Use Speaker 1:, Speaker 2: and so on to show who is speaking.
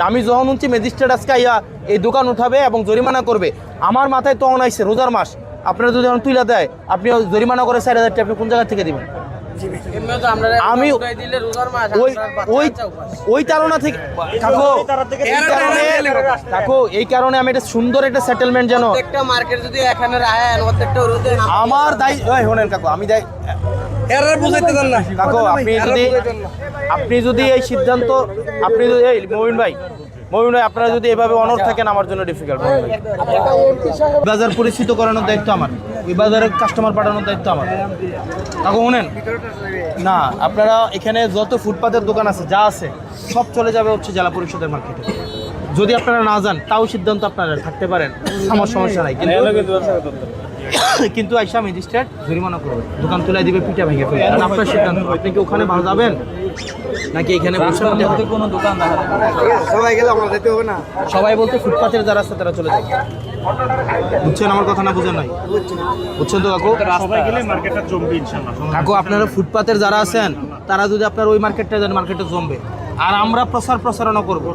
Speaker 1: আমি যখন শুনছি ম্যাজিস্ট্রেট আজকে আইয়া এই দোকান উঠাবে এবং জরিমানা করবে, আমার মাথায় তখন আইছে রোজার মাস, আপনারা যদি এখন তুলে দেয় আপনি জরিমানা করে 4,000 টাকা আপনি কোন জায়গা থেকে দিবেন? আমি ওই তারা থেকে এই কারণে আমি এটা সুন্দর একটা সেটেলমেন্ট যেন আমার দায়িত্ব শোনেন কাকু, আমি কাকু আপনি যদি এই সিদ্ধান্ত আপনি যদি এই মমিন ভাই আপনারা যদি এভাবে অনড় থাকেন আমার জন্য ডিফিকাল্ট। বাজার পরিচিত করানোর দায়িত্ব আমার, ওই বাজারে কাস্টমার পাঠানোর দায়িত্ব আমার। কাকু শুনেন না, আপনারা এখানে যত ফুটপাতের দোকান আছে যা আছে সব চলে যাবে হচ্ছে জেলা পরিষদের মার্কেটে। যদি আপনারা না যান তাও সিদ্ধান্ত আপনারা থাকতে পারেন, আমার সমস্যা নাই। কিন্তু আইসা ম্যাজিস্ট্রেট জরিমানা করবে, দোকান তুলে দিবে, পিঠা ভেঙে ফেলবে। কারণ আপনার সিদ্ধান্ত, আপনি কি ওখানে ভালো যাবেন নাকি এখানে বসে কোনো দোকান সবাই গেলে আমরা যেতে হবে না? সবাই বলতে ফুটপাতের যারা আছে তারা চলে যাবে। বুঝছেন আমার কথা না? বুঝেন নাই? বুঝছেন তো কাকু?
Speaker 2: সবাই গেলে মার্কেটটা জমবে ইনশাআল্লাহ।
Speaker 1: কাকু আপনারা ফুটপাতের যারা আছেন তারা যদি আপনার ওই মার্কেটটা যান, মার্কেটে জমবে। আর আমরা প্রচারণা করবো।